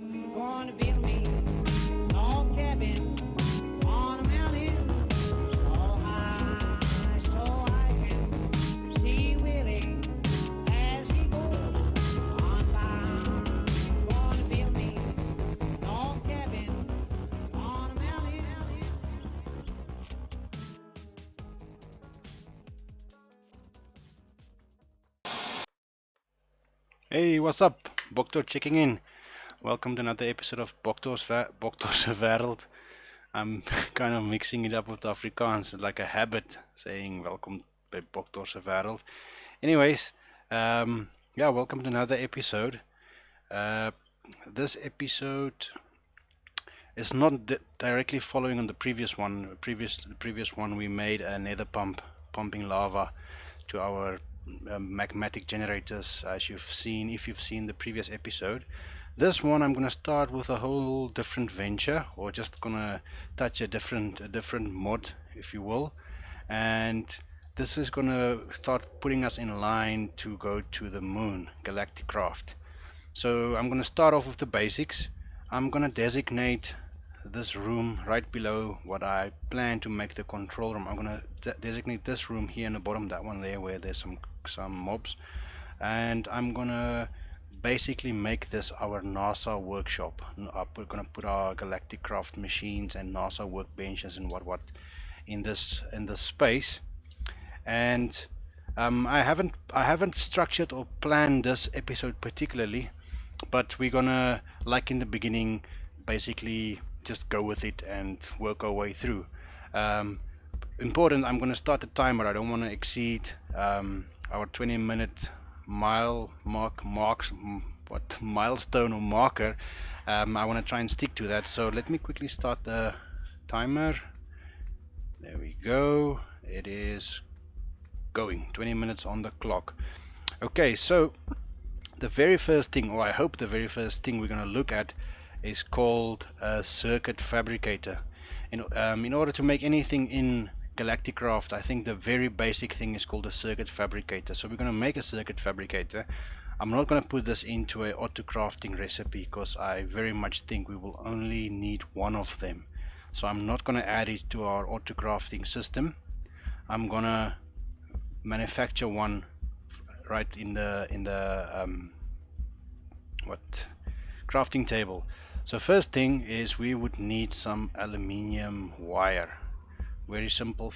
Gonna build me a log cabin on a mountain so high so I can see Willie as he goes on by. Gonna build me a log cabin on a mountain. Hey, what's up? Boktor checking in. Welcome to another episode of Boktor's wereld. I'm kind of mixing it up with Afrikaans, like a habit, saying welcome by Boktor's wereld. Anyways, yeah, welcome to another episode. Uh, this episode is not directly following on the previous one. The previous one we made a nether pump, pumping lava to our magmatic generators, as you've seen if you've seen the previous episode. This one I'm gonna start with a whole different venture, or just gonna touch a different mod, if you will, and this is gonna start putting us in line to go to the moon, galactic craft. So I'm gonna start off with the basics. I'm gonna designate this room right below what I plan to make the control room. I'm gonna designate this room here in the bottom, that one there where there's some mobs, and I'm gonna basically make this our NASA workshop. We're gonna put our galactic craft machines and NASA workbenches and what in this space. And I haven't structured or planned this episode particularly, but we're gonna, like in the beginning, basically just go with it and work our way through. Important, I'm gonna start the timer. I don't want to exceed our 20-minute milestone or marker. I want to try and stick to that, so let me quickly start the timer. There we go. It is going. 20 minutes on the clock. Okay, so the very first thing, or I hope the very first thing we're going to look at, is called a circuit fabricator. In order to make anything in Galactic Craft, I think the very basic thing is called a circuit fabricator. So we're going to make a circuit fabricator. I'm not going to put this into a auto crafting recipe because I very much think we will only need one of them. So I'm not going to add it to our auto crafting system. I'm going to manufacture one right in the crafting table. So first thing is we would need some aluminium wire. Very simple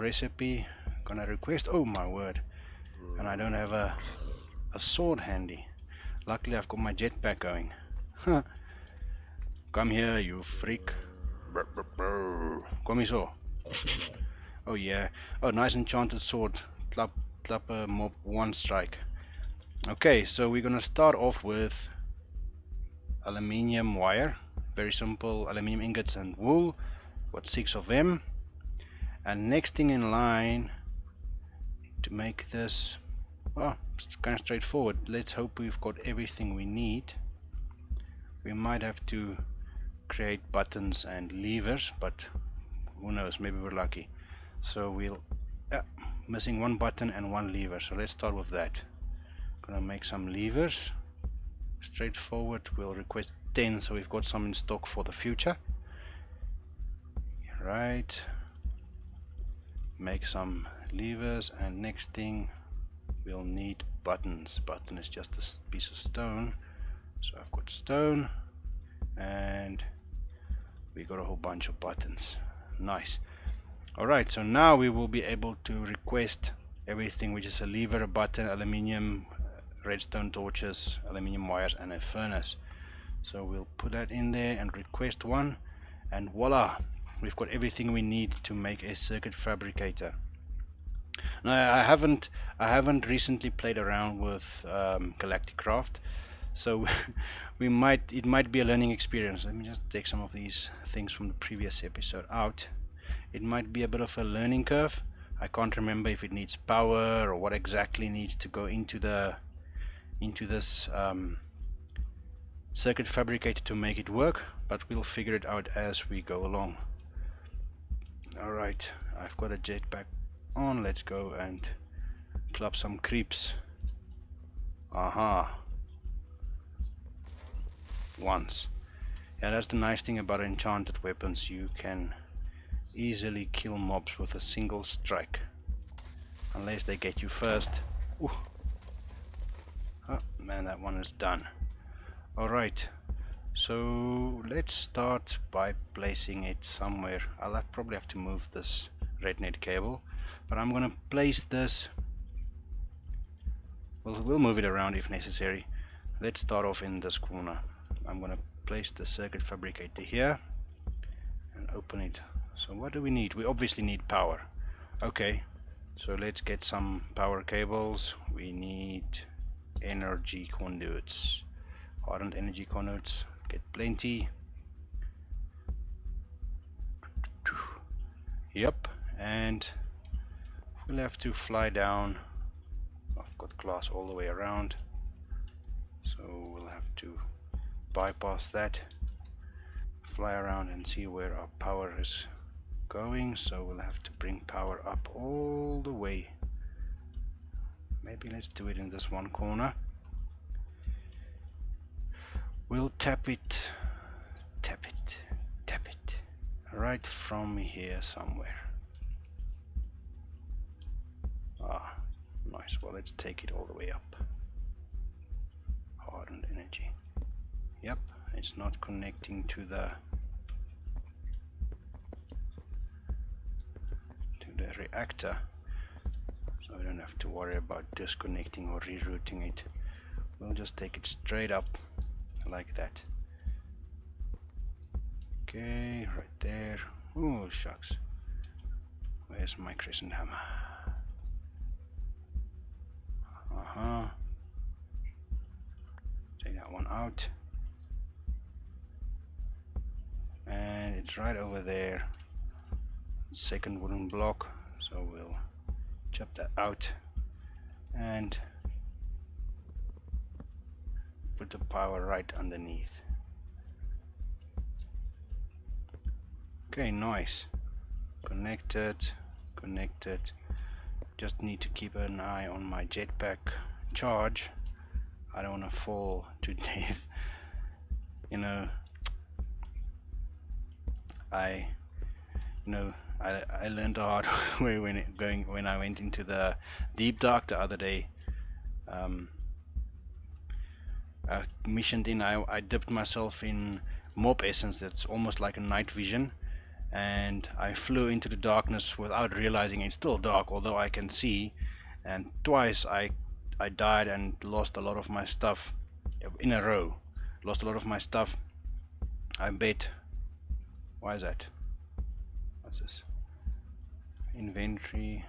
recipe. Gonna request, oh my word, and I don't have a sword handy. Luckily I've got my jetpack going. Come here, you freak. Kom hier so. Oh yeah. Oh, nice enchanted sword. Klap mob one strike. Okay, so we're gonna start off with aluminium wire. Very simple aluminium ingots and wool. Got 6 of them. And next thing in line to make this, well, it's kind of straightforward. Let's hope we've got everything we need. We might have to create buttons and levers, but who knows, maybe we're lucky. So we'll missing one button and one lever, so let's start with that. Gonna make some levers. Straightforward. We'll request 10 so we've got some in stock for the future. Right, make some levers, and next thing we'll need buttons. Button is just a piece of stone, so I've got stone and we got a whole bunch of buttons. Nice. Alright, so now we will be able to request everything, which is a lever, a button, aluminium, redstone torches, aluminium wires, and a furnace. So we'll put that in there and request one, and voila, we've got everything we need to make a circuit fabricator. Now I haven't recently played around with Galactic Craft, so it might be a learning experience. Let me just take some of these things from the previous episode out. It might be a bit of a learning curve. I can't remember if it needs power or what exactly needs to go into this circuit fabricator to make it work, but we'll figure it out as we go along. Alright, I've got a jetpack on. Let's go and club some creeps. Aha. once. Yeah, that's the nice thing about enchanted weapons. You can easily kill mobs with a single strike. Unless they get you first. Ooh. Oh man, that one is done. Alright, so let's start by placing it somewhere. I'll probably have to move this red net cable, but I'm gonna place this. We'll move it around if necessary. Let's start off in this corner. I'm gonna place the circuit fabricator here and open it. So what do we need? We obviously need power. Okay, so let's get some power cables. We need energy conduits, hardened energy conduits. Get plenty. Yep, and we'll have to fly down. I've got glass all the way around, so we'll have to bypass that, fly around and see where our power is going. So we'll have to bring power up all the way. Maybe let's do it in this one corner. We'll tap it right from here somewhere. Ah, nice. Well, let's take it all the way up. Hardened energy. Yep, it's not connecting to the reactor, so I don't have to worry about disconnecting or rerouting it. We'll just take it straight up like that. Okay, right there. Oh shucks, where's my crescent hammer? Take that one out, and it's right over there, second wooden block, so we'll chop that out and put the power right underneath. Okay, nice. Connected. Just need to keep an eye on my jetpack charge. I don't want to fall to death. You know, I learned the hard way when I went into the deep dark the other day. I missioned in. I dipped myself in mob essence. That's almost like a night vision, and I flew into the darkness without realizing it's still dark, although I can see. And twice I died and lost a lot of my stuff in a row. Lost a lot of my stuff. I bet. Why is that? What's this? Inventory.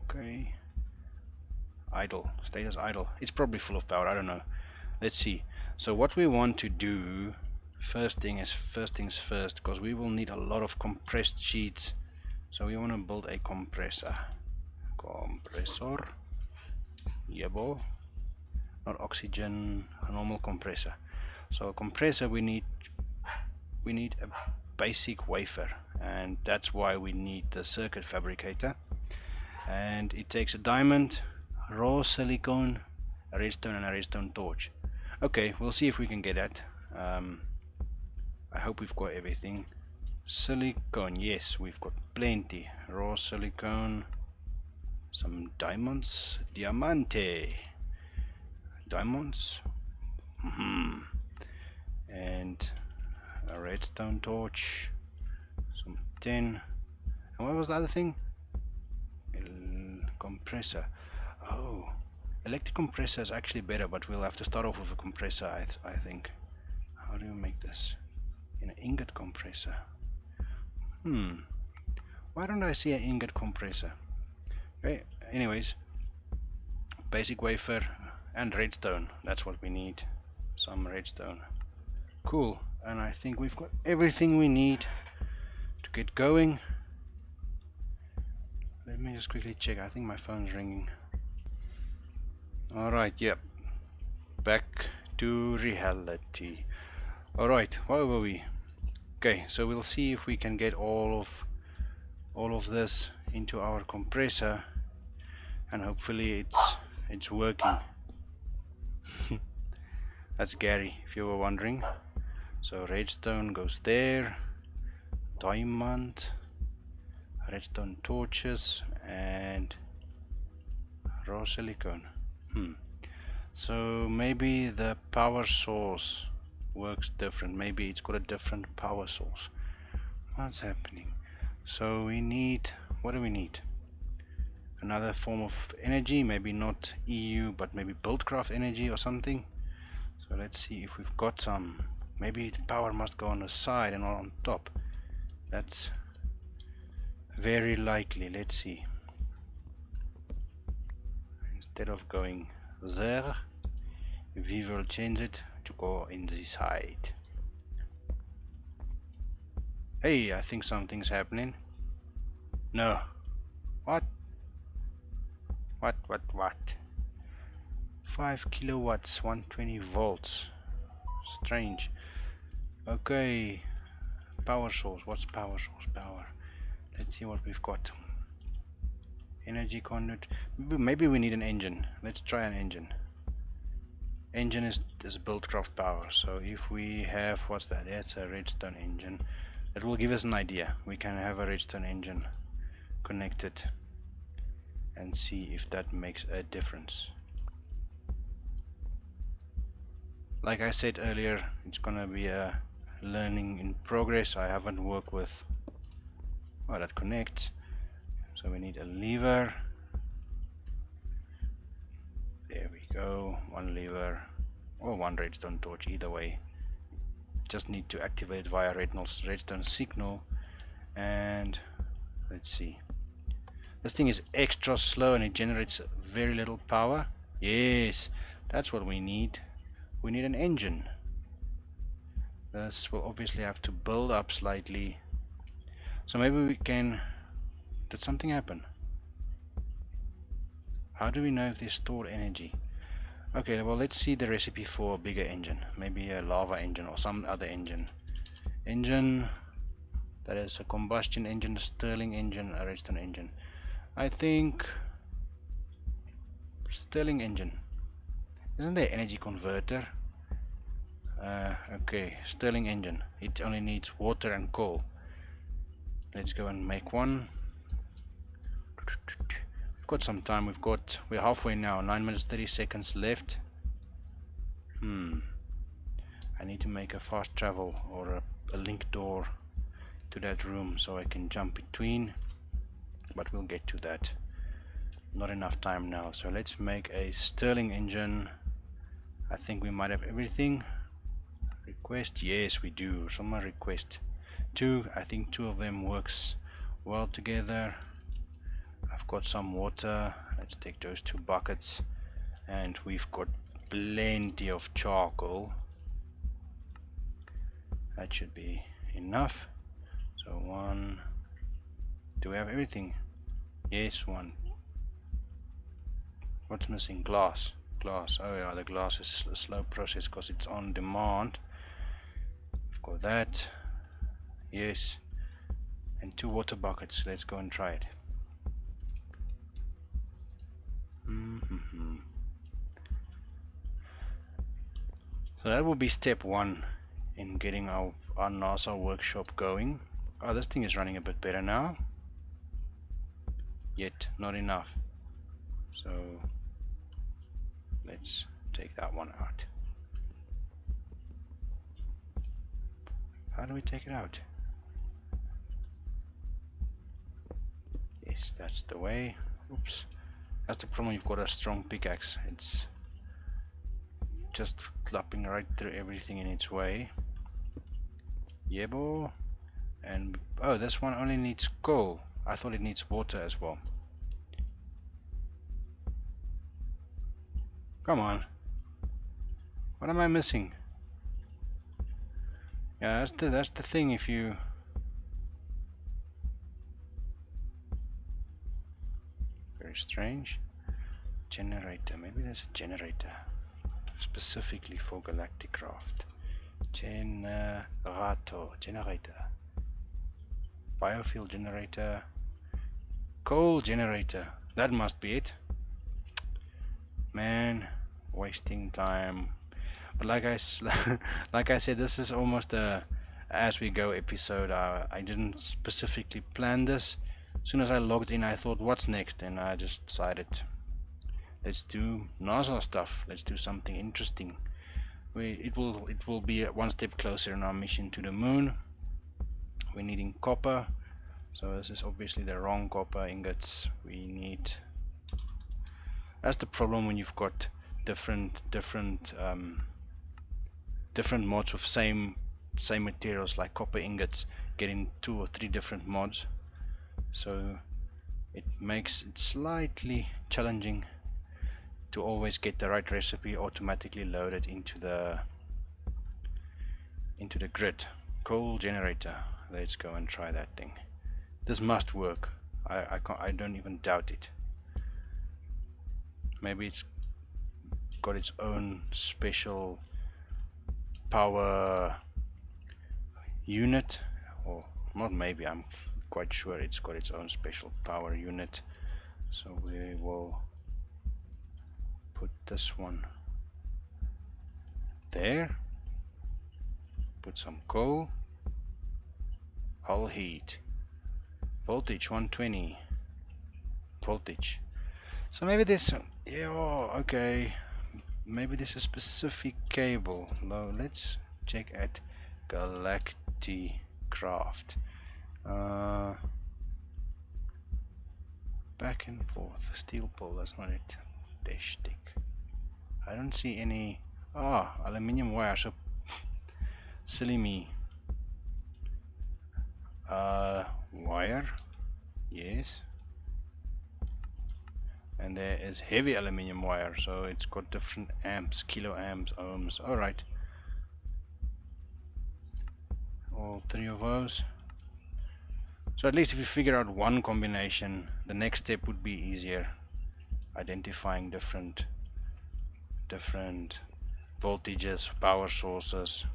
Okay. Idle. Status idle. It's probably full of power. I don't know. Let's see. So what we want to do, first things first, because we will need a lot of compressed sheets. So we want to build a compressor. Yebo. Not oxygen, a normal compressor. So a compressor, we need a basic wafer, and that's why we need the circuit fabricator. And it takes a diamond, raw silicone, a redstone, and a redstone torch. Okay, we'll see if we can get that. I hope we've got everything. Silicone, yes, we've got plenty. Raw silicone, some diamonds, diamante, diamonds, and a redstone torch, some tin. And what was the other thing? Compressor. Oh, electric compressor is actually better, but we'll have to start off with a compressor, I think. How do you make this? In an ingot compressor. Why don't I see an ingot compressor? Okay, anyways, basic wafer and redstone. That's what we need. Some redstone. Cool. And I think we've got everything we need to get going. Let me just quickly check. I think my phone's ringing. Alright, yep. Back to reality. Alright, where were we? Okay, so we'll see if we can get all of this into our compressor, and hopefully it's working. That's Gary, if you were wondering. So redstone goes there, diamond, redstone torches, and raw silicone. So maybe the power source works different. Maybe it's got a different power source. What's happening? So we need, what do we need? Another form of energy, maybe not EU, but maybe Buildcraft energy or something. So let's see if we've got some. Maybe the power must go on the side and not on top. That's very likely. Let's see. Instead of going there, we will change it to go in the side. Hey, I think something's happening. No. What? What? 5 kilowatts, 120 volts. Strange. Okay. Power source. What's power source? Power. Let's see what we've got. Energy conduit. Maybe we need an engine. Let's try an engine. Engine is Buildcraft power. So if we have, what's that? That's a redstone engine. It will give us an idea. We can have a redstone engine connected and see if that makes a difference. Like I said earlier, it's gonna be a learning in progress. I haven't worked with, well, that connects. So we need a lever. There we go. One lever or one redstone torch, either way. Just need to activate it via redstone signal. And let's see. This thing is extra slow and it generates very little power. Yes, that's what we need. We need an engine. This will obviously have to build up slightly. So maybe we can... Did something happen? How do we know if there's stored energy? Okay, well, let's see the recipe for a bigger engine. Maybe a lava engine or some other engine. Engine, that is a combustion engine, a Stirling engine, a redstone engine. I think Stirling engine. Isn't there energy converter? Okay, Stirling engine. It only needs water and coal. Let's go and make one. We've got some time. We're halfway now. 9 minutes 30 seconds left. I need to make a fast travel or a link door to that room so I can jump between. But we'll get to that. Not enough time now. So let's make a Stirling engine. I think we might have everything. Request, yes we do. Someone request 2. I think 2 of them works well together. I've got some water. Let's take those 2 buckets. And we've got plenty of charcoal. That should be enough. So 1. Do we have everything? Yes, 1. What's missing? Glass. Glass. Oh yeah, the glass is a slow process because it's on demand. We've got that. Yes. And 2 water buckets. Let's go and try it. So that will be step 1 in getting our NASA workshop going. Oh, this thing is running a bit better now. Yet not enough. So let's take that one out. How do we take it out? Yes, that's the way. Oops. That's the problem. You've got a strong pickaxe. It's just clapping right through everything in its way. Yebo. And oh, this one only needs coal. I thought it needs water as well. Come on. What am I missing? Yeah, that's the thing. If you very strange. Generator. Maybe there's a generator specifically for Galactic Craft. Generator. Biofuel generator. Coal generator. That must be it. Man, wasting time. But like I said, this is almost a as we go episode. I didn't specifically plan this. As soon as I logged in, I thought, what's next? And I just decided, let's do NASA stuff. Let's do something interesting. It will be one step closer in our mission to the moon. We're needing copper, so this is obviously the wrong copper ingots. We need. That's the problem when you've got different mods with same materials, like copper ingots getting 2 or 3 different mods. So it makes it slightly challenging to always get the right recipe automatically loaded into the grid. Coal generator. Let's go and try that thing. This must work. I don't even doubt it. Maybe it's got its own special power unit, or not maybe, I'm quite sure it's got its own special power unit. So we will put this one there, put some coal, hull heat, voltage 120, voltage. So maybe this, yeah, okay, maybe this is a specific cable. Now let's check at Galacticraft. Back and forth, steel pole, that's not it. Dash stick. I don't see any. Aluminium wire, so silly me. Wire, yes. And there is heavy aluminium wire, so it's got different amps, kiloamps, ohms. Alright. All 3 of those. So at least if you figure out one combination, the next step would be easier. Identifying different voltages, power sources.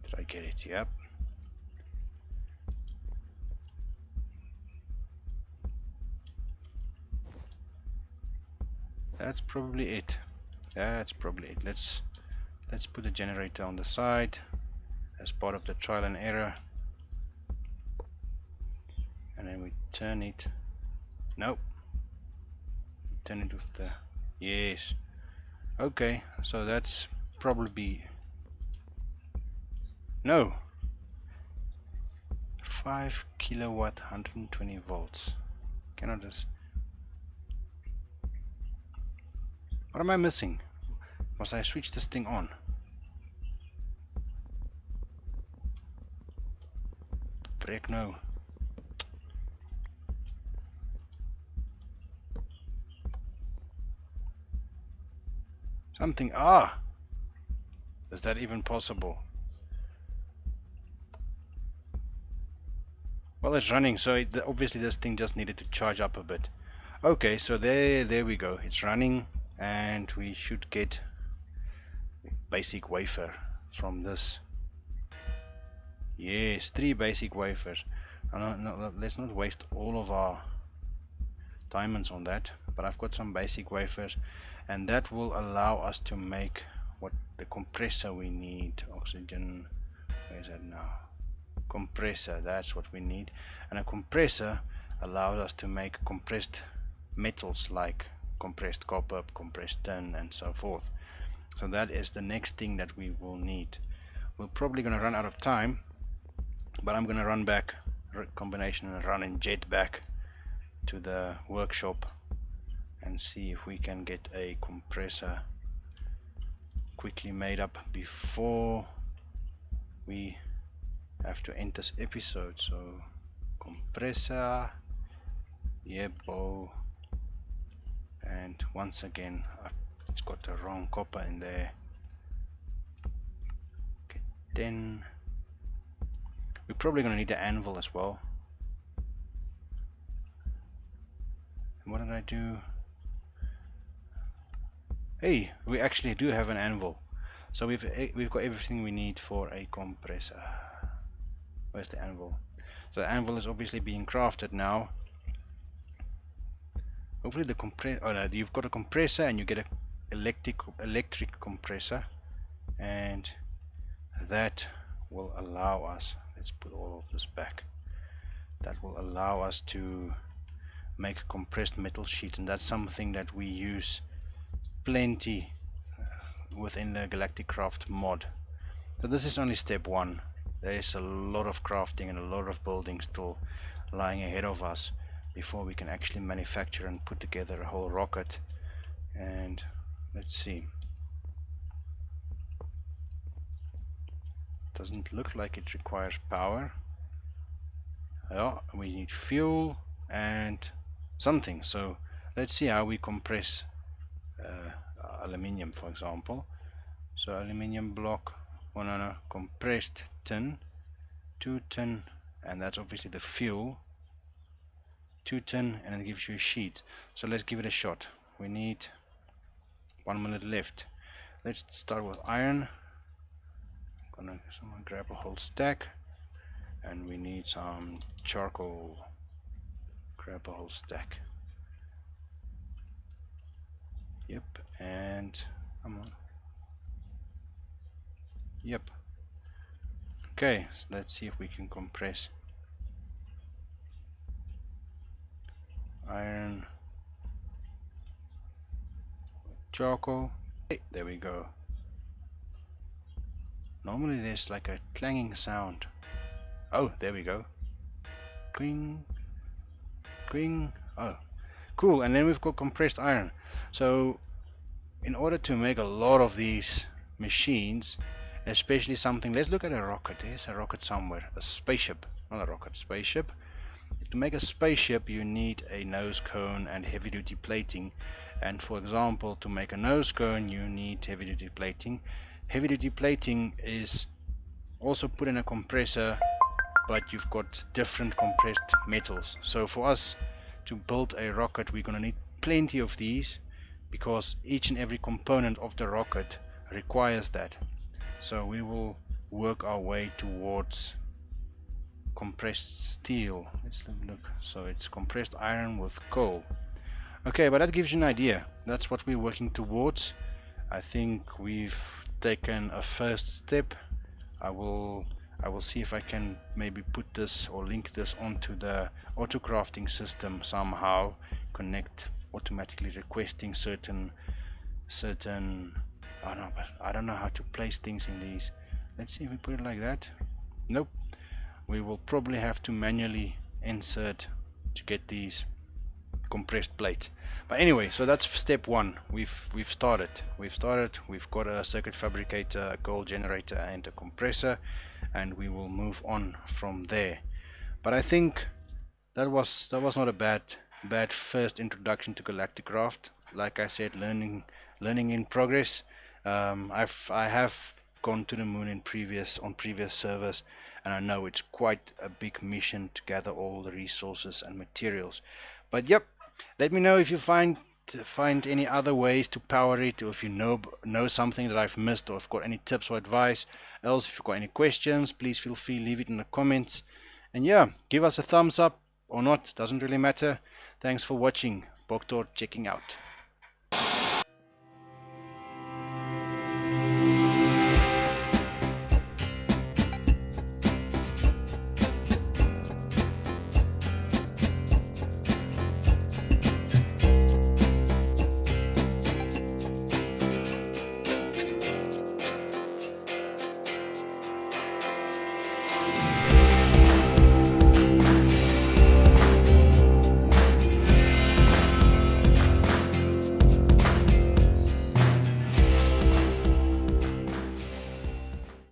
Did I get it? Yep. That's probably it. That's probably it. Let's put a generator on the side as part of the trial and error. And then we turn it. Nope. Turn it with the. Yes. Okay, so that's probably. No. 5 kilowatt, 120 volts. Can I just. What am I missing? Must I switch this thing on? Break no. Something. Is that even possible? Well, it's running, so obviously this thing just needed to charge up a bit. Okay, so there we go. It's running, and we should get a basic wafer from this. Yes, 3 basic wafers. No, let's not waste all of our diamonds on that, but I've got some basic wafers, and that will allow us to make what the compressor we need. Oxygen, where is that now? Compressor, that's what we need. And a compressor allows us to make compressed metals like compressed copper, compressed tin, and so forth. So that is the next thing that we will need. We're probably going to run out of time, but I'm going to run back, combination and run and jet back to the workshop and see if we can get a compressor quickly made up before we have to end this episode. So compressor, yebo, and once again it's got the wrong copper in there. Okay, 10. We're probably going to need an anvil as well. And what did I do? Hey, we actually do have an anvil. So we've got everything we need for a compressor. Where's the anvil? So the anvil is obviously being crafted now. hopefully the you've got a compressor and you get a electric compressor, and that will allow us, let's put all of this back, that will allow us to make compressed metal sheets, and that's something that we use plenty within the Galactic Craft mod. So this is only step one. There is a lot of crafting and a lot of building still lying ahead of us before we can actually manufacture and put together a whole rocket. And let's see, doesn't look like it requires power. Yeah, we need fuel and something. So let's see how we compress aluminium, for example. So aluminium block, compressed tin, 2 tin, and that's obviously the fuel. 2 tin, and it gives you a sheet. So let's give it a shot. We need 1 minute left. Let's start with iron. Gonna grab a whole stack, and we need some charcoal. Grab a whole stack. Yep, and come on. Yep. Okay, so let's see if we can compress iron, charcoal. Hey, there we go. Normally there's like a clanging sound. Oh, there we go. Cling, cling. Oh, cool. And then we've got compressed iron. So in order to make a lot of these machines, especially something, let's look at a rocket. There's a rocket somewhere, a spaceship, not a rocket, spaceship. To make a spaceship you need a nose cone and heavy duty plating, and for example to make a nose cone you need heavy duty plating. Heavy duty plating is also put in a compressor, but you've got different compressed metals. So for us to build a rocket we're gonna need plenty of these, because each and every component of the rocket requires that. So we will work our way towards compressed steel. Let's look. So it's compressed iron with coal. Okay, but that gives you an idea. That's what we're working towards. I think we've taken a first step. I will see if I can maybe put this or link this onto the auto crafting system somehow, connect automatically requesting certain oh no, but I don't know how to place things in these. Let's see if we put it like that. Nope. We will probably have to manually insert to get these compressed plates. But anyway, so that's step one. We've started. We've got a circuit fabricator, a coal generator, and a compressor, and we will move on from there. But I think that was not a bad first introduction to Galactic Craft. Like I said, learning in progress. I have gone to the moon on previous servers, and I know it's quite a big mission to gather all the resources and materials. But yep, let me know if you find any other ways to power it, or if you know something that I've missed, or if you've got any tips or advice. Else, if you've got any questions, please feel free to leave it in the comments. And yeah, give us a thumbs up or not, doesn't really matter. Thanks for watching. Boktor checking out.